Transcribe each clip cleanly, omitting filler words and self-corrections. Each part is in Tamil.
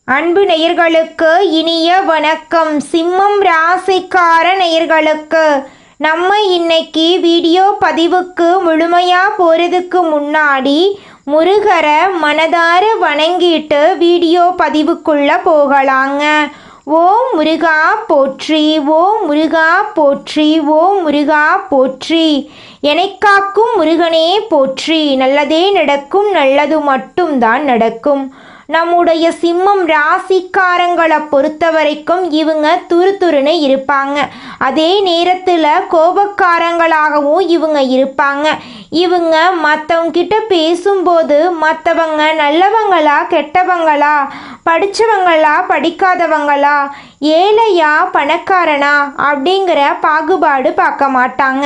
அன்பு நேயர்களுக்கு இனிய வணக்கம். சிம்மம் ராசிக்கார நேயர்களுக்கு நம்ம இன்னைக்கு வீடியோ பதிவுக்கு முழுமையாக போகிறதுக்கு முன்னாடி முருகரை மனதார வணங்கிட்டு வீடியோ பதிவுக்குள்ளே போகலாங்க. ஓம் முருகா போற்றி, ஓம் முருகா போற்றி, ஓம் முருகா போற்றி. எனக்காக்கும் முருகனே போற்றி. நல்லதே நடக்கும், நல்லது மட்டும்தான் நடக்கும். நம்முடைய சிம்மம் ராசிக்காரங்களை பொறுத்த வரைக்கும் இவங்க துருதுருன்னு இருப்பாங்க. அதே நேரத்தில் கோபக்காரங்களாகவும் இவங்க இருப்பாங்க. இவங்க மற்றவங்க கிட்ட பேசும்போது மற்றவங்க நல்லவங்களா கெட்டவங்களா, படித்தவங்களா படிக்காதவங்களா, ஏழையா பணக்காரனா அப்படிங்கிற பாகுபாடு பார்க்க மாட்டாங்க.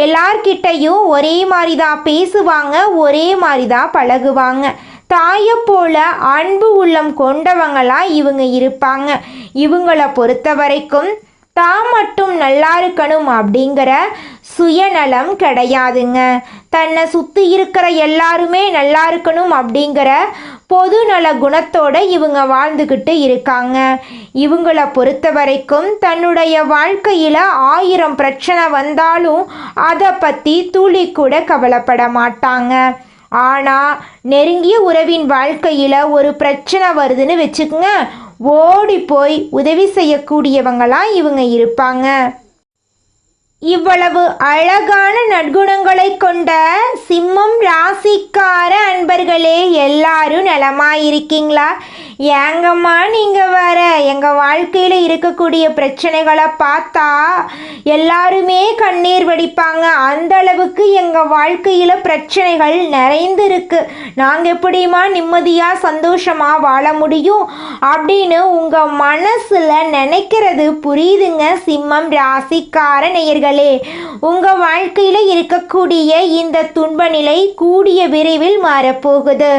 எல்லார்கிட்டையும் ஒரே மாதிரி தான் பேசுவாங்க, ஒரே மாதிரி தான் பழகுவாங்க. தாயை போல அன்பு உள்ளம் கொண்டவங்களா இவங்க இருப்பாங்க. இவங்களை பொறுத்த வரைக்கும் தான் மட்டும் நல்லா இருக்கணும் அப்படிங்கிற சுயநலம் கிடையாதுங்க. தன்னை சுற்றி இருக்கிற எல்லாருமே நல்லா இருக்கணும் அப்படிங்கிற பொதுநல குணத்தோட இவங்க வாழ்ந்துக்கிட்டு இருக்காங்க. இவங்களை பொறுத்த வரைக்கும் தன்னுடைய வாழ்க்கையில் 1000 பிரச்சனை வந்தாலும் அதை பற்றி துளி கூட கவலைப்பட மாட்டாங்க. ஆனால் நெருங்கிய உறவின் வாழ்க்கையில் ஒரு பிரச்சனை வருதுன்னு வச்சுக்கோங்க, ஓடி போய் உதவி செய்யக்கூடியவங்களாம் இவங்க இருப்பாங்க. இவ்வளவு அழகான நற்குணங்களை கொண்ட சிம்மம் ராசிக்கார அன்பர்களே, எல்லாரும் நலமாயிருக்கீங்களா? ஏங்கம்மா நீங்கள் வர எங்கள் வாழ்க்கையில் இருக்கக்கூடிய பிரச்சனைகளை பார்த்தா எல்லாருமே கண்ணீர் வடிப்பாங்க. அந்த அளவுக்கு எங்கள் வாழ்க்கையில் பிரச்சனைகள் நிறைந்திருக்கு. நாங்கள் எப்படிமா நிம்மதியாக சந்தோஷமாக வாழ முடியும் அப்படின்னு உங்கள் மனசில் நினைக்கிறது புரியுதுங்க. சிம்மம் ராசிக்கார நேயர்களே, உங்கள் வாழ்க்கையில் இருக்கக்கூடிய இந்த துன்ப நிலை கூடிய விரைவில் மாறப்போகுது.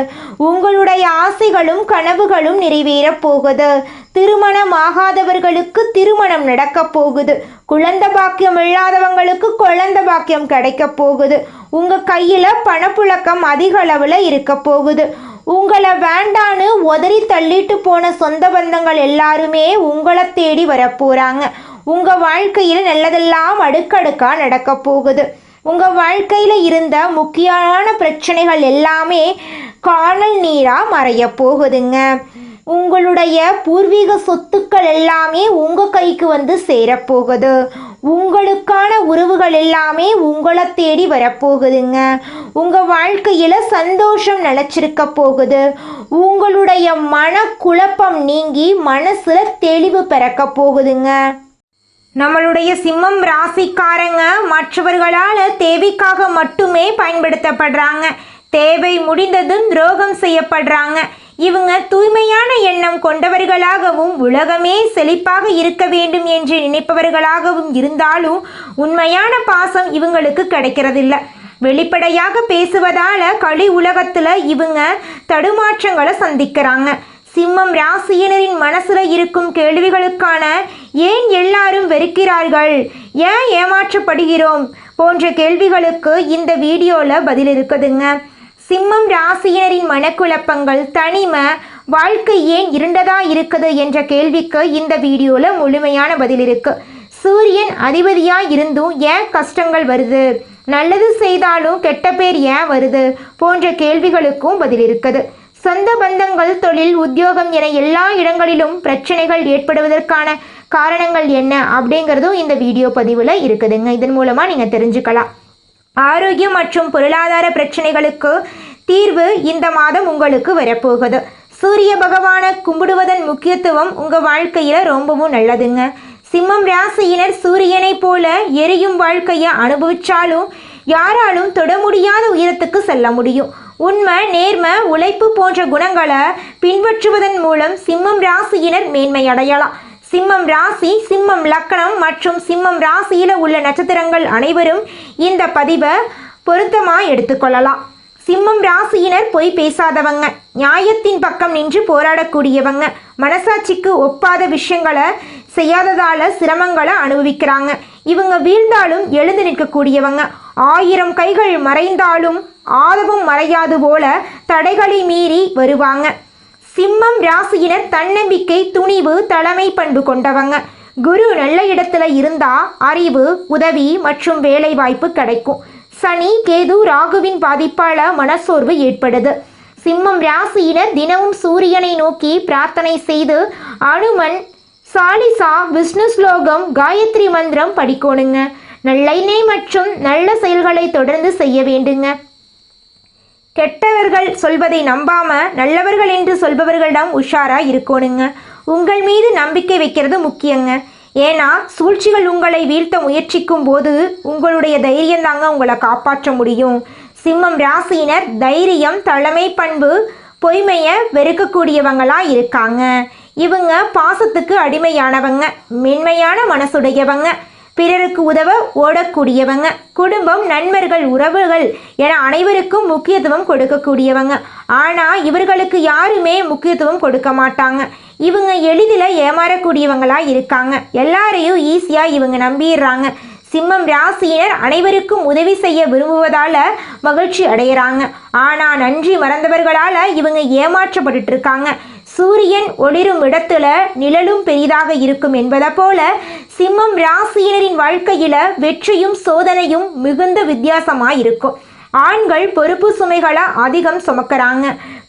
உங்களுடைய ஆசைகளும் கனவுகளும் நிறைவேறப் போகுது. திருமணமாகாதவர்களுக்கு திருமணம் நடக்க போகுது. குழந்தை பாக்கியம் இல்லாதவங்களுக்கு குழந்தை பாக்கியம் கிடைக்க போகுது. உங்க கையில பணப்புழக்கம் அதிக அளவுல இருக்க போகுது. உங்களை வேண்டான்னு உதறி தள்ளிட்டு போன சொந்த பந்தங்கள் எல்லாருமே உங்களை தேடி வரப்போறாங்க. உங்க வாழ்க்கையில் நல்லதெல்லாம் அடுக்கடுக்கா நடக்க போகுது. உங்க வாழ்க்கையில இருந்த முக்கியமான பிரச்சனைகள் எல்லாமே காணல் நீரா மறைய போகுதுங்க. உங்களுடைய பூர்வீக சொத்துக்கள் எல்லாமே உங்க கைக்கு வந்து சேரப்போகுது. உங்களுக்கான உறவுகள் எல்லாமே உங்களை தேடி வரப்போகுதுங்க. உங்க வாழ்க்கையில சந்தோஷம் நிலைச்சிருக்க போகுது. உங்களுடைய மனக்குழப்பம் நீங்கி மனசுல தெளிவு பிறக்க போகுதுங்க. நம்மளுடைய சிம்மம் ராசிக்காரங்க மற்றவர்களால் தேவைக்காக மட்டுமே பயன்படுத்தப்படுறாங்க. தேவை முடிந்ததும் துரோகம் செய்யப்படுறாங்க. இவங்க தூய்மையான எண்ணம் கொண்டவர்களாகவும் உலகமே செழிப்பாக இருக்க வேண்டும் என்று நினைப்பவர்களாகவும் இருந்தாலும் உண்மையான பாசம் இவங்களுக்கு கிடைக்கிறதில்ல. வெளிப்படையாக பேசுவதால கலி உலகத்துல இவங்க தடுமாற்றங்களை சந்திக்கிறாங்க. சிம்மம் ராசியினரின் மனசுல இருக்கும் கேள்விகளுக்கான ஏன் எல்லாரும் வெறுக்கிறார்கள், ஏன் ஏமாற்றப்படுகிறோம் போன்ற கேள்விகளுக்கு இந்த வீடியோவில் பதில் இருக்குதுங்க. சிம்மம் ராசியினரின் மனக்குழப்பங்கள், தனிமை, வாழ்க்கை ஏன் இருண்டதா இருக்குது என்ற கேள்விக்கு இந்த வீடியோவில் முழுமையான பதில் இருக்கு. சூரியன் அதிபதியாக இருந்தும் ஏன் கஷ்டங்கள் வருது, நல்லது செய்தாலும் கெட்ட பேர் ஏன் வருது போன்ற கேள்விகளுக்கும் பதில் இருக்குது. சொந்த பந்தங்கள், தொழில், உத்தியோகம் என எல்லா இடங்களிலும் பிரச்சனைகள் ஏற்படுவதற்கான காரணங்கள் என்ன அப்படிங்கிறதும் இந்த வீடியோ பதிவில் இருக்குதுங்க. இதன் மூலமாக நீங்கள் தெரிஞ்சுக்கலாம். ஆரோக்கியம் மற்றும் பொருளாதார பிரச்சனைகளுக்கு தீர்வு இந்த மாதம் உங்களுக்கு வரப்போகுது. சூரிய பகவானை கும்பிடுவதன் முக்கியத்துவம் உங்கள் வாழ்க்கையில் ரொம்பவும் நல்லதுங்க. சிம்மம் ராசியினர் சூரியனை போல எரியும் வாழ்க்கையை அனுபவிச்சாலும் யாராலும் தொட முடியாத உயரத்துக்கு செல்ல முடியும். உண்மை, நேர்மை, உழைப்பு போன்ற குணங்களை பின்பற்றுவதன் மூலம் சிம்மம் ராசியினர் மேன்மை அடையலாம். சிம்மம் ராசி, சிம்மம் லக்கணம் மற்றும் சிம்மம் ராசியில் உள்ள நட்சத்திரங்கள் அனைவரும் இந்த பதிவை பொருத்தமாக எடுத்துக்கொள்ளலாம். சிம்மம் ராசியினர் பொய் பேசாதவங்க, நியாயத்தின் பக்கம் நின்று போராடக்கூடியவங்க, மனசாட்சிக்கு ஒப்பாத விஷயங்களை செய்யாததால சிரமங்களை அனுபவிக்கிறாங்க. இவங்க வீழ்ந்தாலும் எழுந்து நிற்கக்கூடியவங்க. 1000 கைகள் மறைந்தாலும் ஆதவம் மறையாது போல தடைகளை மீறி வருவாங்க. சிம்மம் ராசியினர் தன்னம்பிக்கை, துணிவு, தலைமை பண்பு கொண்டவங்க. குரு நல்ல இடத்துல இருந்தா அறிவு, உதவி மற்றும் வேலை வாய்ப்பு கிடைக்கும். சனி, கேது, ராகுவின் பாதிப்பால மனசோர்வு ஏற்படுது. சிம்மம் ராசியினர் தினமும் சூரியனை நோக்கி பிரார்த்தனை செய்து அனுமன் சாலிசா, விஷ்ணு ஸ்லோகம், காயத்ரி மந்திரம் படிக்கணுங்க. நல்லெண்ணெய் மற்றும் நல்ல செயல்களை தொடர்ந்து செய்ய வேண்டுங்க. கெட்டவர்கள் சொல்வதை நம்பாம நல்லவர்கள் என்று சொல்பவர்களிடம் உஷாரா இருக்கணுங்க. உங்கள் மீது நம்பிக்கை வைக்கிறது முக்கியங்க. ஏன்னா சூழ்ச்சிகள் உங்களை வீழ்த்த முயற்சிக்கும் போது உங்களுடைய தைரியம் தாங்க உங்களை காப்பாற்ற முடியும். சிம்மம் ராசியினர் தைரியம், தலைமை பண்பு, பொய்மையை வெறுக்கக்கூடியவங்களா இருக்காங்க. இவங்க பாசத்துக்கு அடிமையானவங்க, மென்மையான மனசுடையவங்க, பிறருக்கு உதவ ஓடக்கூடியவங்க, குடும்பம், நண்பர்கள், உறவுகள் என அனைவருக்கும் முக்கியத்துவம் கொடுக்கக்கூடியவங்க. ஆனால் இவர்களுக்கு யாருமே முக்கியத்துவம் கொடுக்க மாட்டாங்க. இவங்க எளிதில் ஏமாறக்கூடியவங்களா இருக்காங்க. எல்லாரையும் ஈஸியாக இவங்க நம்பிடுறாங்க. சிம்மம் ராசியினர் அனைவருக்கும் உதவி செய்ய விரும்புவதால மகிழ்ச்சி அடைகிறாங்க. ஆனால் நன்றி மறந்தவர்களால் இவங்க ஏமாற்றப்பட்டு இருக்காங்க. சூரியன் ஒளிரும் இடத்துல நிழலும் பெரிதாக இருக்கும் என்பதை போல சிம்மம் ராசியினரின் வாழ்க்கையில வெற்றியும் சோதனையும் மிகுந்த வித்தியாசமாக இருக்கும். ஆண்கள் பொறுப்பு சுமைகளை அதிகம் சுமக்கிறாங்க.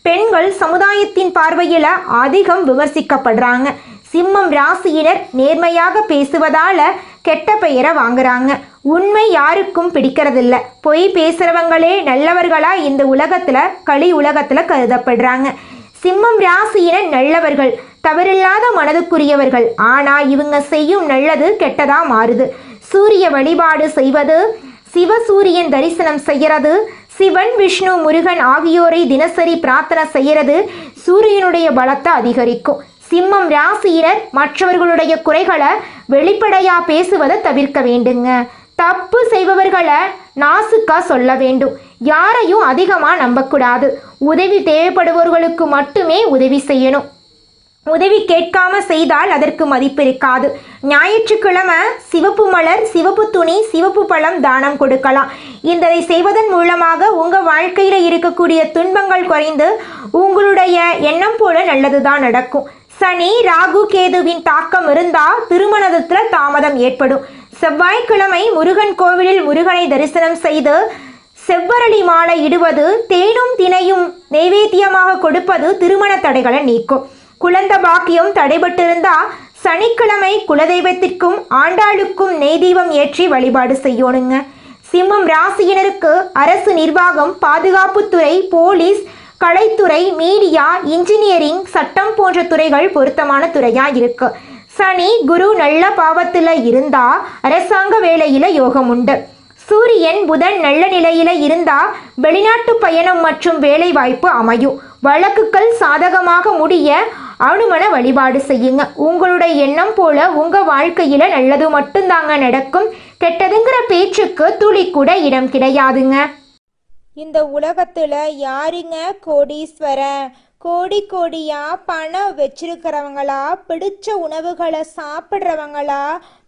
பெண்கள் சமுதாயத்தின் பார்வையில் அதிகம் விமர்சிக்கப்படுறாங்க. சிம்மம் ராசியினர் நேர்மையாக பேசுவதால கெட்ட பெயரை வாங்குறாங்க. உண்மை யாருக்கும் பிடிக்கிறதில்ல. பொய் பேசுறவங்களே நல்லவர்களா இந்த உலகத்துல, களி உலகத்துல கருதப்படுறாங்க. சிம்மம் ராசியினர் நல்லவர்கள், தவறில்லாத மனதுக்குரியவர்கள். ஆனா இவங்க செய்யும் நல்லது கெட்டதா மாறுது. சூரிய வழிபாடு செய்வது, சிவசூரியன் தரிசனம் செய்யறது, சிவன், விஷ்ணு, முருகன் ஆகியோரை தினசரி பிரார்த்தனை செய்யறது சூரியனுடைய பலத்தை அதிகரிக்கும். சிம்மம் ராசியினர் மற்றவர்களுடைய குறைகளை வெளிப்படையா பேசுவதை தவிர்க்க வேண்டுங்க. தப்பு செய்பவர்களை நாசுக்கா சொல்ல வேண்டும். யாரையும் அதிகமாக நம்பக்கூடாது. உதவி தேவைப்படுபவர்களுக்கு மட்டுமே உதவி செய்யணும். உதவி கேட்காம செய்தால் அதற்கு மதிப்பு இருக்காது. ஞாயிற்றுக்கிழமை சிவப்பு மலர், சிவப்பு துணி, சிவப்பு பழம் தானம் கொடுக்கலாம். இதை செய்வதன் மூலமாக உங்கள் வாழ்க்கையில் இருக்கக்கூடிய துன்பங்கள் குறைந்து உங்களுடைய எண்ணம் போல நல்லதுதான் நடக்கும். சனி, ராகு, கேதுவின் தாக்கம் இருந்தால் திருமணத்தில் தாமதம் ஏற்படும். செவ்வாய்க்கிழமை முருகன் கோவிலில் முருகனை தரிசனம் செய்து செவ்வரளி மாலை இடுவது, தேனும் தினையும் நைவேத்தியமாக கொடுப்பது திருமண தடைகளை நீக்கும். குழந்தை பாக்கியம் தடைபட்டிருந்தா சனிக்கிழமை குலதெய்வத்திற்கும் ஆண்டாளுக்கும் நெய் தீபம் ஏற்றி வழிபாடு செய்யணுங்க. சிம்மம் ராசியினருக்கு அரசு நிர்வாகம், பாதுகாப்புத்துறை, போலீஸ், கலைத்துறை, மீடியா, இன்ஜினியரிங், சட்டம் போன்ற துறைகள் பொருத்தமான துறையா இருக்கு. சனி, குரு நல்ல பாவத்தில் இருந்தா அரசாங்க வேலையில யோகம் உண்டு. சூரியன், புதன் நல்ல நிலையில இருந்தா வெளிநாட்டு பயணம் மற்றும் வேலை வாய்ப்பு அமையும். வழக்குகள் சாதகமாக முடிய அனுமன வழிபாடு செய்யுங்க. உங்களுடைய எண்ணம் போல உங்க வாழ்க்கையில நல்லது மட்டும்தாங்க நடக்கும். கெட்டதுங்கிற பேச்சுக்கு துளி கூட இடம் கிடையாதுங்க. இந்த உலகத்துல யாருங்க கோடீஸ்வரன்? கோடி கோடியா பணம் வச்சிருக்கிறவங்களா, பிடிச்ச உணவுகளை சாப்பிட்றவங்களா,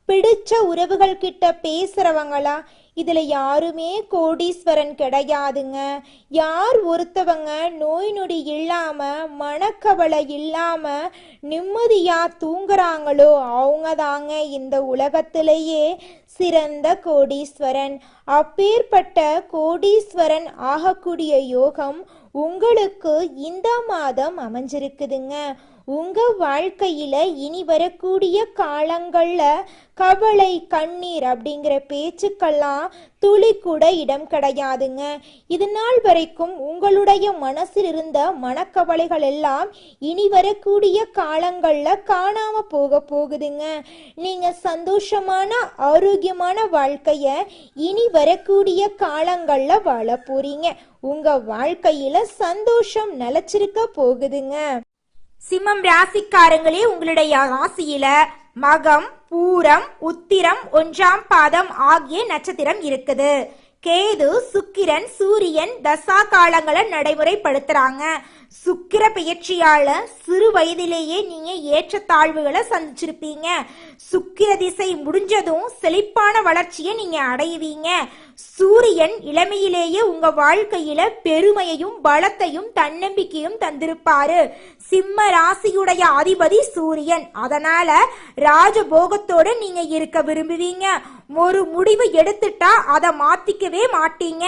பிடிச்ச உறவுகள் கிட்ட பேசுறவங்களா? இதுல யாருமே கோடீஸ்வரன் கிடையாதுங்க. யார் ஒருத்தவங்க நோய் நொடி இல்லாம, மனக்கவலை இல்லாம நிம்மதியா தூங்குறாங்களோ அவங்க தாங்க இந்த உலகத்திலேயே சிறந்த கோடீஸ்வரன். அப்பேற்பட்ட கோடீஸ்வரன் ஆகக்கூடிய யோகம் உங்களுக்கு இந்த மாதம் அமைஞ்சிருக்குதுங்க. உங்க வாழ்க்கையில இனி வரக்கூடிய காலங்கள்ல கவலை, கண்ணீர் அப்படிங்கிற பேச்சுக்கெல்லாம் துளி கூட இடம் கிடையாதுங்க. இது நாள் வரைக்கும் உங்களுடைய மனசில் இருந்த மனக்கவலைகள் எல்லாம் இனி வரக்கூடிய காலங்கள்ல காணாம போகுதுங்க. நீங்க சந்தோஷமான, ஆரோக்கியமான வாழ்க்கைய இனி வரக்கூடிய காலங்கள்ல வாழ போறீங்க. உங்க வாழ்க்கையில சந்தோஷம் நிலைச்சிருக்க போகுதுங்க. சிம்மம் ராசிக்காரங்களே, உங்களுடைய ராசியில மகம், பூரம், உத்திரம், 1ஆம் பாதம் ஆகிய நட்சத்திரம் இருக்குது. கேது, சுக்கிரன், சூரியன் தசா காலங்களை நடைமுறைப்படுத்துறாங்க. சுக்கிர பெயர்ச்சியால சிறு வயதிலேயே நீங்க ஏற்றத்தாழ்வுகளை சந்திச்சிருப்பீங்க. சுக்கிர திசை முடிஞ்சதும் செழிப்பான வளர்ச்சியை நீங்க அடைவீங்க. சூரியன் இளமையிலேயே உங்க வாழ்க்கையில பெருமையையும் பலத்தையும் தன்னம்பிக்கையும் தந்திருப்பாரு. சிம்ம ராசியுடைய அதிபதி சூரியன். அதனால ராஜபோகத்தோட நீங்க இருக்க விரும்புவீங்க. ஒரு முடிவு எடுத்துட்டா அதை மாத்திக்கவே மாட்டீங்க.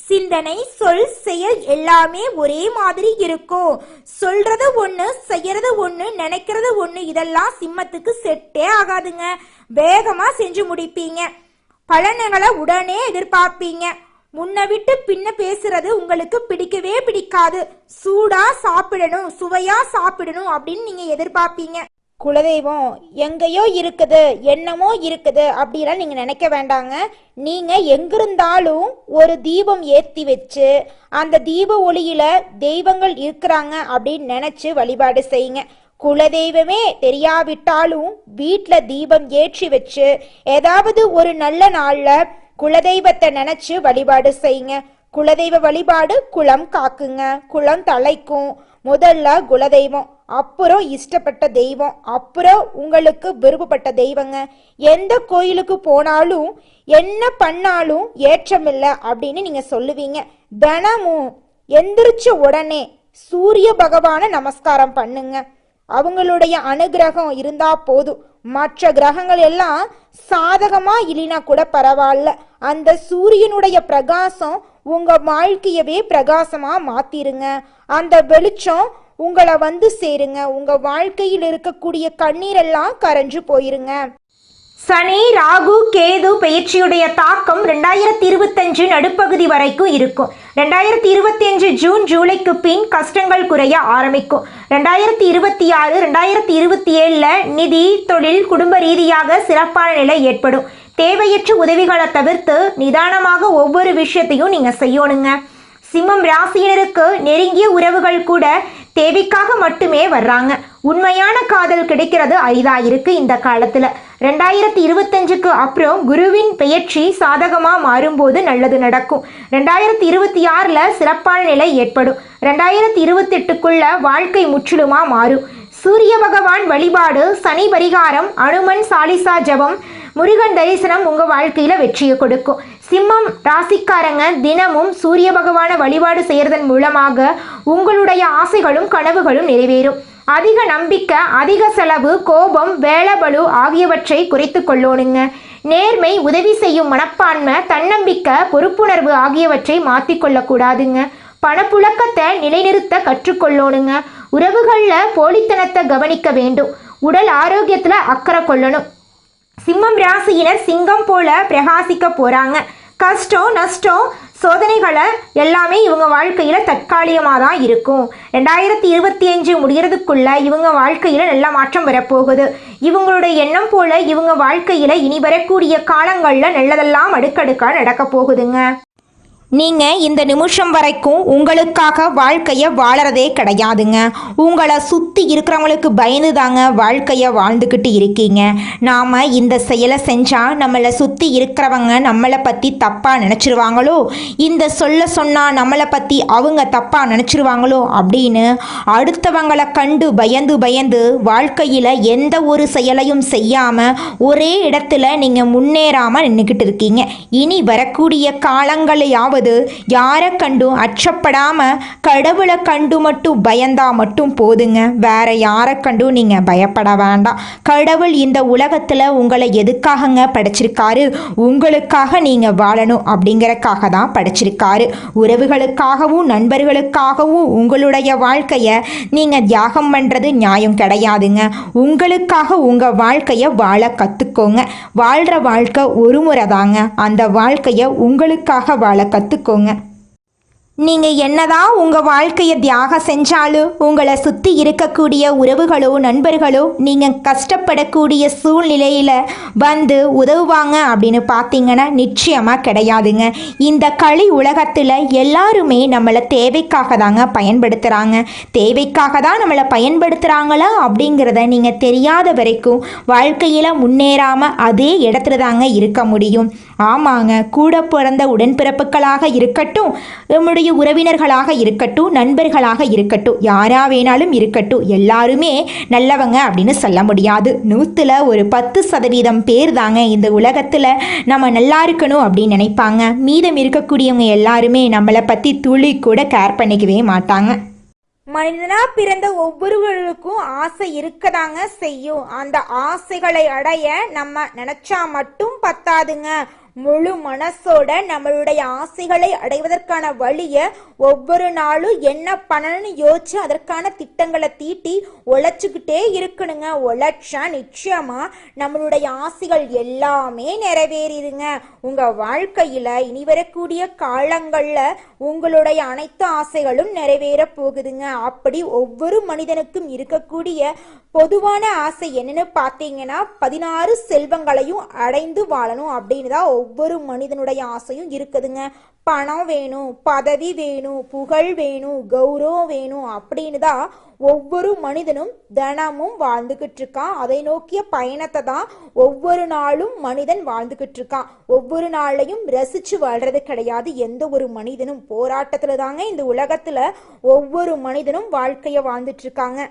சிந்தனை, சொல், செயல் எல்லாமே ஒரே மாதிரி இருக்கும். சொல்றது ஒண்ணு, செய்யறது ஒண்ணு, நினைக்கிறது ஒண்ணு. இதெல்லாம் சிம்மத்துக்கு செட்டே ஆகாதுங்க. வேகமா செஞ்சு முடிப்பீங்க. பலன்களை உடனே எதிர்பார்ப்பீங்க. முன்ன விட்டு பின்ன பேசுறது உங்களுக்கு பிடிக்கவே பிடிக்காது. சூடா சாப்பிடணும், சுவையா சாப்பிடணும் அப்படின்னு நீங்க எதிர்பார்ப்பீங்க. குலதெய்வம் எங்கேயோ இருக்குது, என்னமோ இருக்குது அப்படிலாம் நீங்க நினைக்க வேண்டாங்க. நீங்க எங்கிருந்தாலும் ஒரு தீபம் ஏத்தி வச்சு அந்த தீப ஒளியில தெய்வங்கள் இருக்கிறாங்க அப்படின்னு நினைச்சு வழிபாடு செய்யுங்க. குலதெய்வமே தெரியாவிட்டாலும் வீட்டில் தீபம் ஏற்றி வச்சு ஏதாவது ஒரு நல்ல நாள்ல குலதெய்வத்தை நினைச்சு வழிபாடு செய்யுங்க. குலதெய்வ வழிபாடு குலம் காக்குங்க, குலம் தலைக்கும். முதல்ல குலதெய்வம், அப்புறம் இஷ்டப்பட்ட தெய்வம், அப்புறம் உங்களுக்கு விருப்பப்பட்ட தெய்வங்க. எந்த கோயிலுக்கு போனாலும் என்ன பண்ணாலும் ஏற்றமில்லை அப்படின்னு நீங்க சொல்லுவீங்க. தினமும் எந்திரிச்ச உடனே சூரிய பகவான நமஸ்காரம் பண்ணுங்க. அவங்களுடைய அனுகிரகம் இருந்தா போதும். மற்ற கிரகங்கள் எல்லாம் சாதகமா இல்லைனா கூட பரவாயில்ல. அந்த சூரியனுடைய பிரகாசம் உங்க வாழ்க்கையவே பிரகாசமா மாத்திருங்க. அந்த வெளிச்சம் உங்களை வந்து சேருங்க. உங்க வாழ்க்கையில் இருக்கக்கூடிய கண்ணீரெல்லாம் கரைஞ்சு போயிருங்க. சனி, ராகு, கேது பெயர்ச்சியுடைய தாக்கம் 2025 நடுப்பகுதி வரைக்கும் இருக்கும். 2025 ஜூன் ஜூலைக்கு பின் கஷ்டங்கள் குறைய ஆரம்பிக்கும். 2026 2027 நிதி, தொழில், குடும்ப ரீதியாக சிறப்பான நிலை ஏற்படும். தேவையற்ற உதவிகளை தவிர்த்து நிதானமாக ஒவ்வொரு விஷயத்தையும் நீங்க செய்யணுங்க. சிம்மம் ராசியினருக்கு நெருங்கிய உறவுகள் கூட தேவைக்காக மட்டுமே வர்றாங்க. உண்மையான காதல் கிடைக்கிறது அரிதா இருக்கு இந்த காலத்துல. 2025க்கு அப்புறம் குருவின் பெயர்ச்சி சாதகமா மாறும்போது நல்லது நடக்கும். 2026ல சிறப்பான நிலை ஏற்படும். 2028க்குள்ள வாழ்க்கை முற்றிலுமா மாறும். சூரிய பகவான் வழிபாடு, சனி பரிகாரம், அனுமன் சாலிசா ஜபம், முருகன் தரிசனம் உங்க வாழ்க்கையில வெற்றியை கொடுக்கும். சிம்மம் ராசிக்காரங்க தினமும் சூரிய பகவான வழிபாடு செய்யறதன் மூலமாக உங்களுடைய ஆசைகளும் கனவுகளும் நிறைவேறும். அதிக நம்பிக்கை, அதிக செலவு, கோபம், வேலைபளு ஆகியவற்றை குறைத்து கொள்ளணுங்க. நேர்மை, உதவி செய்யும் மனப்பான்மை, தன்னம்பிக்கை, பொறுப்புணர்வு ஆகியவற்றை மாற்றிக்கொள்ளக்கூடாதுங்க. பணப்புழக்கத்தை நிலைநிறுத்த கற்றுக்கொள்ளணுங்க. உறவுகளில் போலித்தனத்தை கவனிக்க வேண்டும். உடல் ஆரோக்கியத்தில் அக்கறை கொள்ளணும். சிம்மம் ராசியினர் சிங்கம் போல பிரகாசிக்க போறாங்க. கஷ்டம், நஷ்டம், சோதனைகளை எல்லாமே இவங்க வாழ்க்கையில தற்காலிகமாக தான் இருக்கும். 2025 முடிகிறதுக்குள்ள இவங்க வாழ்க்கையில நல்ல மாற்றம் வரப்போகுது. இவங்களுடைய எண்ணம் போல இவங்க வாழ்க்கையில இனி வரக்கூடிய காலங்களில் நல்லதெல்லாம் அடுக்கடுக்கா நடக்க போகுதுங்க. நீங்கள் இந்த நிமிஷம் வரைக்கும் உங்களுக்காக வாழ்க்கையை வாழறதே கிடையாதுங்க. உங்களை சுற்றி இருக்கிறவங்களுக்கு பயந்து தாங்க வாழ்க்கையை வாழ்ந்துக்கிட்டு இருக்கீங்க. நாம் இந்த செயலை செஞ்சால் நம்மளை சுற்றி இருக்கிறவங்க நம்மளை பற்றி தப்பாக நினச்சிருவாங்களோ, இந்த சொல்ல சொன்னால் நம்மளை பற்றி அவங்க தப்பாக நினச்சிருவாங்களோ அப்படின்னு அடுத்தவங்களை கண்டு பயந்து பயந்து வாழ்க்கையில் எந்த ஒரு செயலையும் செய்யாமல் ஒரே இடத்துல நீங்கள் முன்னேறாமல் நின்றுக்கிட்டு இருக்கீங்க. இனி வரக்கூடிய காலங்களையாவது யாரை கண்டும் அச்சப்படாம கடவுளை கண்டு மட்டும் பயந்தா மட்டும் போதுங்க. வேற யாரை கண்டும் நீங்க பயப்பட வேண்டாம். கடவுள் இந்த உலகத்துல உங்களை எதுக்காகங்க படைச்சிருக்காரு? உங்களுக்காக நீங்க வாழணும் அப்படிங்கறக்காக தான் படைச்சிருக்காரு. உறவுகளுக்காகவும் நண்பர்களுக்காகவும் உங்களுடைய வாழ்க்கைய நீங்க தியாகம் பண்றது நியாயம் கிடையாதுங்க. உங்களுக்காக உங்க வாழ்க்கைய வாழ கத்துக்கோங்க. வாழ்ற வாழ்க்கை ஒரு முறை தாங்க. அந்த வாழ்க்கைய உங்களுக்காக வாழ கத்துக்கோங்க. நீங்கள் என்னதான் உங்கள் வாழ்க்கையை தியாகம் செஞ்சாலும் உங்களை சுற்றி இருக்கக்கூடிய உறவுகளோ நண்பர்களோ நீங்கள் கஷ்டப்படக்கூடிய சூழ்நிலையில் வந்து உதவுவாங்க அப்படின்னு பார்த்தீங்கன்னா நிச்சயமாக கிடையாதுங்க. இந்த களி உலகத்தில் எல்லாருமே நம்மளை தேவைக்காக தாங்க பயன்படுத்துகிறாங்க. தேவைக்காக தான் நம்மளை பயன்படுத்துகிறாங்களா அப்படிங்கிறத நீங்கள் தெரியாத வரைக்கும் வாழ்க்கையில் முன்னேறாமல் அதே இடத்துல தாங்க இருக்க முடியும். ஆமாங்க, கூட பிறந்த உடன்பிறப்புகளாக இருக்கட்டும், நம்முடைய உங்களுடைய உறவினர்களாக இருக்கட்டும், நண்பர்களாக இருக்கட்டும், யாரா வேணாலும் இருக்கட்டும், எல்லாருமே நல்லவங்க அப்படின்னு சொல்ல முடியாது. 100ல் ஒரு 10% பேர் தாங்க இந்த உலகத்தில் நம்ம நல்லா இருக்கணும் அப்படின்னு நினைப்பாங்க. மீதம் இருக்கக்கூடியவங்க எல்லாருமே நம்மளை பற்றி துளி கூட கேர் பண்ணிக்கவே மாட்டாங்க. மனிதனா பிறந்த ஒவ்வொருவருக்கும் ஆசை இருக்கதாங்க செய்யும். அந்த ஆசைகளை அடைய நம்ம நினைச்சா மட்டும் பத்தாதுங்க. முழு மனசோட நம்மளுடைய ஆசைகளை அடைவதற்கான வழியை ஒவ்வொரு நாளும் என்ன பண்ணணும்னு யோசிச்சு அதற்கான திட்டங்களை தீட்டி உழைச்சிக்கிட்டே இருக்கணுங்க. உழைச்சா நிச்சயமா நம்மளுடைய ஆசைகள் எல்லாமே நிறைவேறிடுங்க. உங்க வாழ்க்கையில இனி வரக்கூடிய காலங்கள்ல உங்களுடைய அனைத்து ஆசைகளும் நிறைவேற போகுதுங்க. அப்படி ஒவ்வொரு மனிதனுக்கும் இருக்கக்கூடிய பொதுவான ஆசை என்னன்னு பார்த்தீங்கன்னா 16 செல்வங்களையும் அடைந்து வாழணும் அப்படின்னு தான் ஒவ்வொரு மனிதனுடைய ஆசையும் இருக்குதுங்க. பணம் வேணும், பதவி வேணும், புகழ் வேணும், கௌரவம் வேணும் அப்படின்னு தான் ஒவ்வொரு மனிதனும் தினமும் வாழ்ந்துகிட்டு இருக்கான். அதை நோக்கிய பயணத்தை தான் ஒவ்வொரு நாளும் மனிதன் வாழ்ந்துகிட்டு இருக்கான். ஒவ்வொரு நாளையும் ரசிச்சு வாழ்றது கிடையாது எந்த ஒரு மனிதனும். போராட்டத்துல தாங்க இந்த உலகத்துல ஒவ்வொரு மனிதனும் வாழ்க்கைய வாழ்ந்துட்டு இருக்காங்க.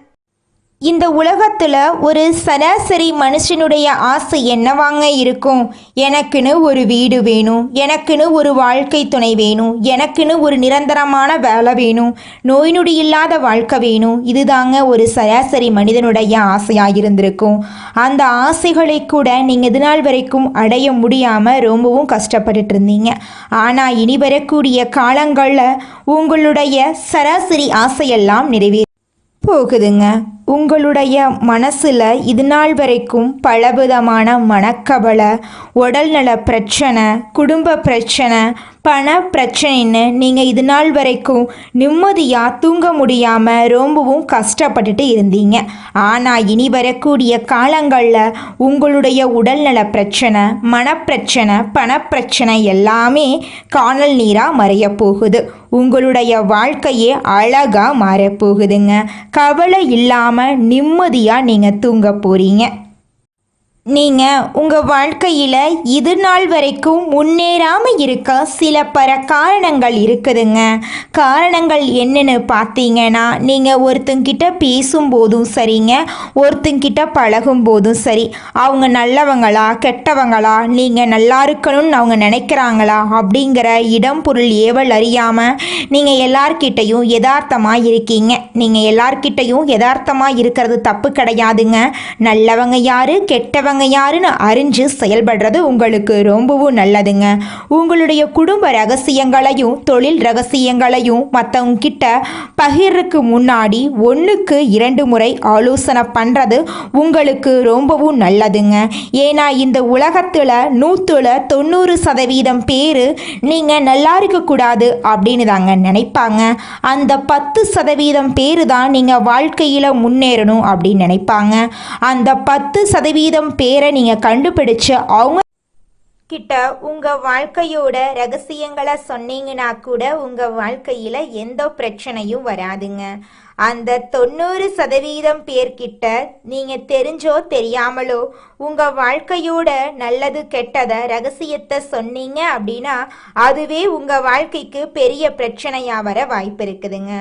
இந்த உலகத்தில் ஒரு சராசரி மனுஷனுடைய ஆசை என்னவாங்க இருக்கும்? எனக்குன்னு ஒரு வீடு வேணும், எனக்குன்னு ஒரு வாழ்க்கை துணை வேணும், எனக்குன்னு ஒரு நிரந்தரமான வேலை வேணும், நோய் நொடி இல்லாத வாழ்க்கை வேணும். இதுதாங்க ஒரு சராசரி மனிதனுடைய ஆசையாக இருந்திருக்கும். அந்த ஆசைகளை கூட நீங்கள் இது நாள் வரைக்கும் அடைய முடியாமல் ரொம்பவும் கஷ்டப்பட்டுட்டு இருந்தீங்க. ஆனால் இனி வரக்கூடிய காலங்களில் உங்களுடைய சராசரி ஆசையெல்லாம் நிறைவேற போகுதுங்க. உங்களுடைய மனசில் இது நாள் வரைக்கும் பலவிதமான மனக்கவலை, உடல்நல பிரச்சனை, குடும்ப பிரச்சனை, பண பிரச்சனைன்னு நீங்கள் இது நாள் வரைக்கும் நிம்மதியாக தூங்க முடியாமல் ரொம்பவும் கஷ்டப்பட்டுட்டு இருந்தீங்க. ஆனால் இனி வரக்கூடிய காலங்களில் உங்களுடைய உடல்நல பிரச்சனை, மனப்பிரச்சனை, பணப்பிரச்சனை எல்லாமே காணல் நீராக மறைய போகுது. உங்களுடைய வாழ்க்கையே அழகாக மாறப்போகுதுங்க. கவலை இல்லாமல் நிம்மதியாக நீங்கள் தூங்க போகிறீங்க. நீங்கள் உங்கள் வாழ்க்கையில் இது நாள் வரைக்கும் முன்னேறாமல் இருக்க சில காரணங்கள் இருக்குதுங்க. காரணங்கள் என்னன்னு பார்த்தீங்கன்னா, நீங்கள் ஒருத்தங்கிட்ட பேசும்போதும் சரிங்க, ஒருத்தங்கிட்ட பழகும் போதும் சரி, அவங்க நல்லவங்களா கெட்டவங்களா, நீங்கள் நல்லா இருக்கணும்னு அவங்க நினைக்கிறாங்களா அப்படிங்கிற இடம் பொருள் ஏவல் அறியாமல் நீங்கள் எல்லார்கிட்டையும் யதார்த்தமாக இருக்கீங்க. நீங்கள் எல்லார்கிட்டையும் யதார்த்தமாக இருக்கிறது தப்பு கிடையாதுங்க. நல்லவங்க யாரு கெட்டவங்க யாருன்னு அறிஞ்சு செயல்படுறது உங்களுக்கு ரொம்பவும் நல்லதுங்க. உங்களுடைய குடும்ப ரகசியங்களையும் தொழில் ரகசியங்களையும் மற்றவங்க கிட்ட பகிர்றதுக்கு முன்னாடி 1க்கு 2 முறை ஆலோசனை பண்ணுறது உங்களுக்கு ரொம்பவும் நல்லதுங்க. ஏன்னா இந்த உலகத்தில் 100ல் 90% பேர் நீங்கள் நல்லா இருக்கக்கூடாது அப்படின்னு தாங்க நினைப்பாங்க. அந்த 10% பேர் தான் நீங்கள் வாழ்க்கையில் முன்னேறணும் அப்படின்னு நினைப்பாங்க. அந்த 10% பேரை நீங்கள் கண்டுபிடிச்சு அவங்க கிட்ட உங்கள் வாழ்க்கையோட ரகசியங்களை சொன்னீங்கன்னா கூட உங்கள் வாழ்க்கையில் எந்த பிரச்சனையும் வராதுங்க. அந்த 90% பேர்கிட்ட நீங்கள் தெரிஞ்சோ தெரியாமலோ உங்கள் வாழ்க்கையோட நல்லது கெட்டதை ரகசியத்தை சொன்னீங்க அப்படின்னா அதுவே உங்கள் வாழ்க்கைக்கு பெரிய பிரச்சனையாக வர வாய்ப்பு இருக்குதுங்க.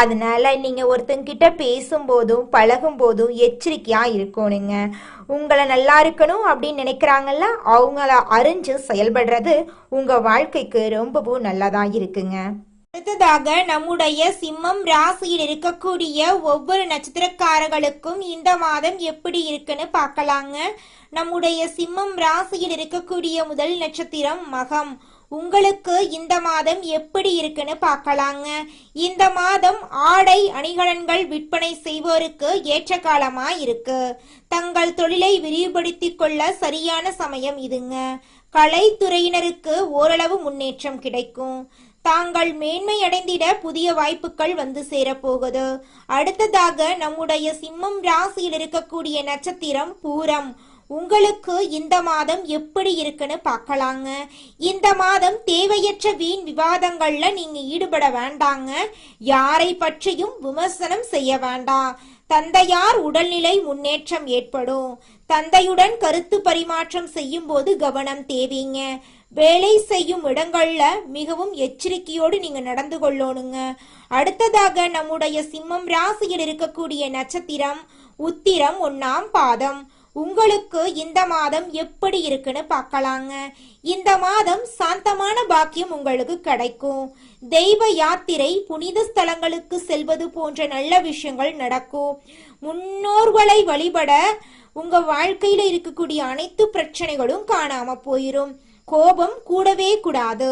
அதனால நீங்கள் ஒருத்தங்கிட்ட பேசும்போதும் பழகும்போதும் எச்சரிக்கையாக இருக்கணுங்க. உங்களை நல்லா இருக்கணும் அப்படின்னு நினைக்கிறாங்கல்ல, அவங்கள அறிஞ்சு செயல்படுறது உங்கள் வாழ்க்கைக்கு ரொம்பவும் நல்லதாக இருக்குங்க. அடுத்ததாக நம்முடைய சிம்மம் ராசியில் இருக்கக்கூடிய ஒவ்வொரு நட்சத்திரக்காரர்களுக்கும் இந்த மாதம் எப்படி இருக்குன்னு பார்க்கலாங்க. நம்முடைய சிம்மம் ராசியில் இருக்கக்கூடிய முதல் நட்சத்திரம் மகம். உங்களுக்கு இந்த மாதம் எப்படி இருக்குன்னு பார்க்கலாங்க. இந்த மாதம் ஆடை அணிகலன்கள் விற்பனை செய்வோருக்கு ஏற்ற காலமா இருக்கு. தங்கள் தொழிலை விரிவுபடுத்திக் கொள்ள சரியான சமயம் இதுங்க. கலைத்துறையினருக்கு ஓரளவு முன்னேற்றம் கிடைக்கும். தாங்கள் மேன்மை அடைந்திட புதிய வாய்ப்புகள் வந்து சேரப்போகுது. அடுத்ததாக நம்முடைய சிம்மம் ராசியில் இருக்கக்கூடிய நட்சத்திரம் பூரம். உங்களுக்கு இந்த மாதம் எப்படி இருக்குன்னு பார்க்கலாங்க. இந்த மாதம் தேவையற்ற வீண் விவாதங்கள்ல நீங்க ஈடுபட வேண்டாங்க. யாரை பற்றியும் விமர்சனம் செய்ய வேண்டாம். தந்தையார் உடல்நிலை முன்னேற்றம் ஏற்படும். தந்தையுடன் கருத்து பரிமாற்றம் செய்யும் போது கவனம் தேவைங்க. வேலை செய்யும் இடங்கள்ல மிகவும் எச்சரிக்கையோடு நீங்க நடந்து கொள்ளணுங்க. அடுத்ததாக நம்முடைய சிம்மம் ராசியில் இருக்கக்கூடிய நட்சத்திரம் உத்திரம் 1ஆம் பாதம். உங்களுக்கு இந்த மாதம் எப்படி இருக்குன்னு பார்க்கலாங்க. இந்த மாதம் சாந்தமான பாக்கியம் உங்களுக்கு கிடைக்கும். தெய்வ யாத்திரை, புனித ஸ்தலங்களுக்கு செல்வது போன்ற நல்ல விஷயங்கள் நடக்கும். முன்னோர்களை வழிபட உங்க வாழ்க்கையில இருக்கக்கூடிய அனைத்து பிரச்சனைகளும் காணாம போயிரும். கோபம் கூடவே கூடாது.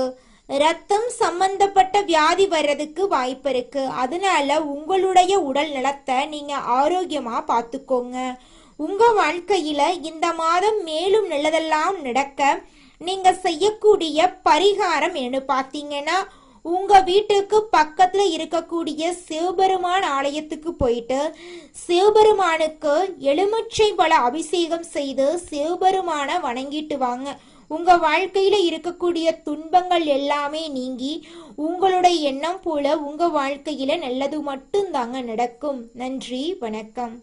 ரத்தம் சம்பந்தப்பட்ட வியாதி வர்றதுக்கு வாய்ப்பு இருக்கு. அதனால உங்களுடைய உடல் நலத்தை நீங்க ஆரோக்கியமா பார்த்துக்கோங்க. உங்க வாழ்க்கையில இந்த மாதம் மேலும் நல்லதெல்லாம் நடக்க நீங்க செய்யக்கூடிய பரிகாரம் என்ன பார்த்தீங்கன்னா, உங்க வீட்டுக்கு பக்கத்துல இருக்கக்கூடிய சிவபெருமான் ஆலயத்துக்கு போயிட்டு சிவபெருமானுக்கு எலுமிச்சை பழ அபிஷேகம் செய்து சிவபெருமான வணங்கிட்டு வாங்க. உங்க வாழ்க்கையில இருக்கக்கூடிய துன்பங்கள் எல்லாமே நீங்கி உங்களுடைய எண்ணம் போல உங்க வாழ்க்கையில நல்லது மட்டும் தாங்க நடக்கும். நன்றி, வணக்கம்.